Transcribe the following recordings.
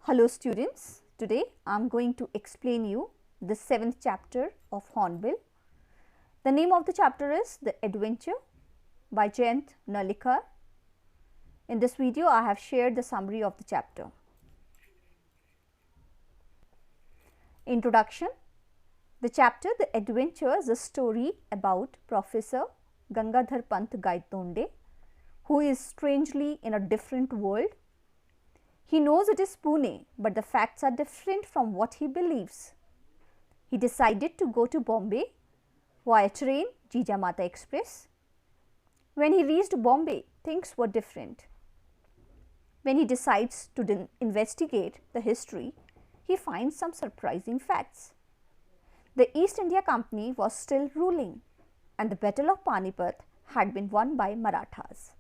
Hello students, today I am going to explain you the 7th chapter of Hornbill. The name of the chapter is The Adventure by Jayant Narlikar. In this video I have shared the summary of the chapter. Introduction. The chapter The Adventure is a story about Professor Gangadhar Pant Gaitonde, who is strangely in a different world. He knows it is Pune, but the facts are different from what he believes. He decided to go to Bombay via train Jijamata Express. When he reached Bombay, things were different. When he decides to investigate the history, he finds some surprising facts. The East India Company was still ruling, and the Battle of Panipat had been won by Marathas.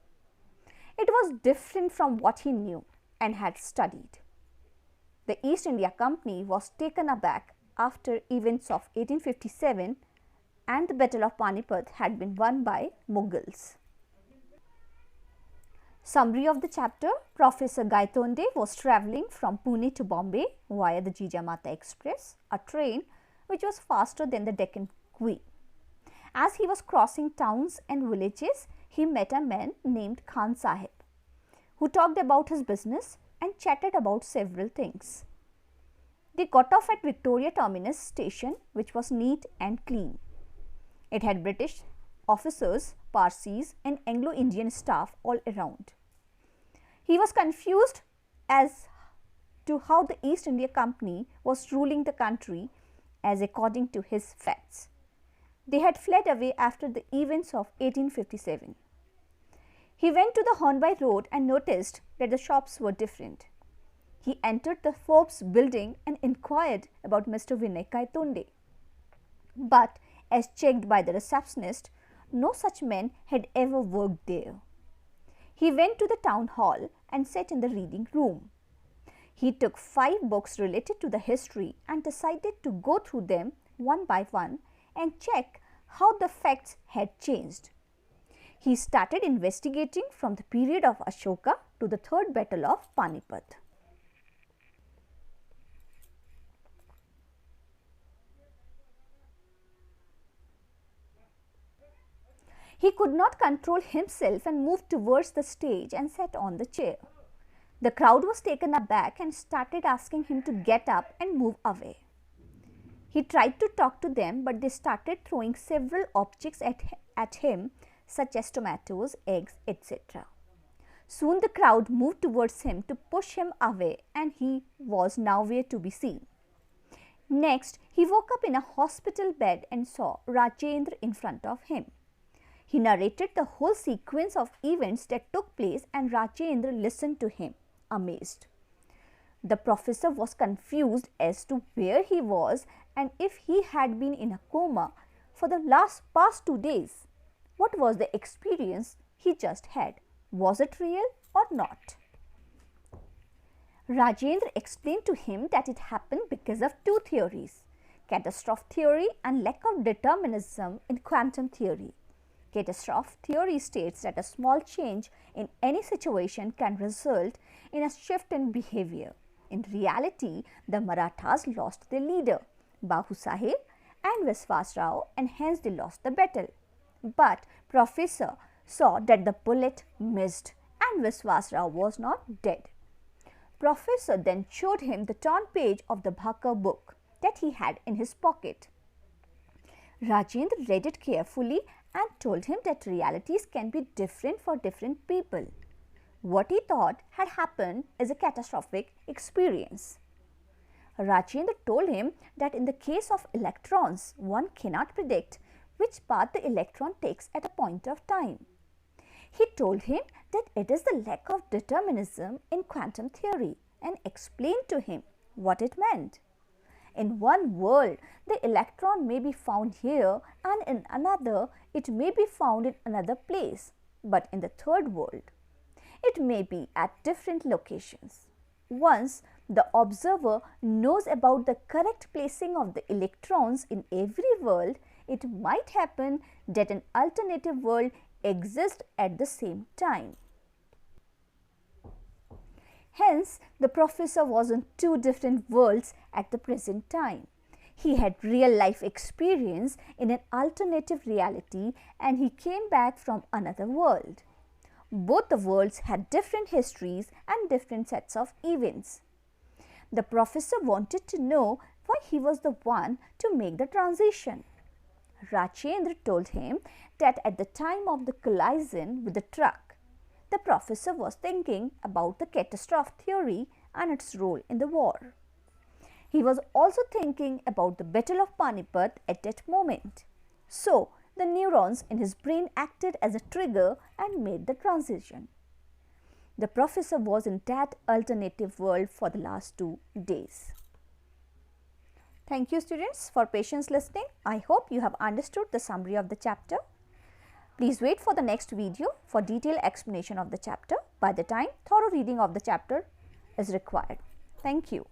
It was different from what he knew and had studied. The East India Company was taken aback after events of 1857 and the Battle of Panipat had been won by Mughals. Summary of the chapter. Professor Gaitonde was travelling from Pune to Bombay via the Jijamata Express, a train which was faster than the Deccan Queen. As he was crossing towns and villages, he met a man named Khan Sahib, who talked about his business and chatted about several things. They got off at Victoria Terminus station, which was neat and clean. It had British officers, Parsis and Anglo-Indian staff all around. He was confused as to how the East India Company was ruling the country as according to his facts. They had fled away after the events of 1857. He went to the Hornby Road and noticed that the shops were different. He entered the Forbes building and inquired about Mr. Vinay Gaitonde. But as checked by the receptionist, no such man had ever worked there. He went to the town hall and sat in the reading room. He took 5 books related to the history and decided to go through them one by one and check how the facts had changed. He started investigating from the period of Ashoka to the Third Battle of Panipat. He could not control himself and moved towards the stage and sat on the chair. The crowd was taken aback and started asking him to get up and move away. He tried to talk to them, but they started throwing several objects at him, such as tomatoes, eggs, etc. Soon the crowd moved towards him to push him away, and he was nowhere to be seen. Next, he woke up in a hospital bed and saw Rajendra in front of him. He narrated the whole sequence of events that took place, and Rajendra listened to him, amazed. The professor was confused as to where he was and if he had been in a coma for the past 2 days. What was the experience he just had? Was it real or not? Rajendra explained to him that it happened because of 2 theories, catastrophe theory and lack of determinism in quantum theory. Catastrophe theory states that a small change in any situation can result in a shift in behavior. In reality, the Marathas lost their leader, Bahu Sahib and Viswas Rao, and hence they lost the battle. But Professor saw that the bullet missed and Viswas Rao was not dead. Professor then showed him the torn page of the Bhakar book that he had in his pocket. Rajendra read it carefully and told him that realities can be different for different people. What he thought had happened is a catastrophic experience. Rajendra told him that in the case of electrons, one cannot predict which path the electron takes at a point of time. He told him that it is the lack of determinism in quantum theory and explained to him what it meant. In one world, the electron may be found here, and in another, it may be found in another place, but in the third world, it may be at different locations. Once the observer knows about the correct placing of the electrons in every world, it might happen that an alternative world exists at the same time. Hence, the professor was in two different worlds at the present time. He had real life experience in an alternative reality and he came back from another world. Both the worlds had different histories and different sets of events. The professor wanted to know why he was the one to make the transition. Rajendra told him that at the time of the collision with the truck, the professor was thinking about the catastrophe theory and its role in the war. He was also thinking about the Battle of Panipat at that moment. So, the neurons in his brain acted as a trigger and made the transition. The professor was in that alternative world for the last 2 days. Thank you students for patience listening. I hope you have understood the summary of the chapter. Please wait for the next video for detailed explanation of the chapter by the time thorough reading of the chapter is required. Thank you.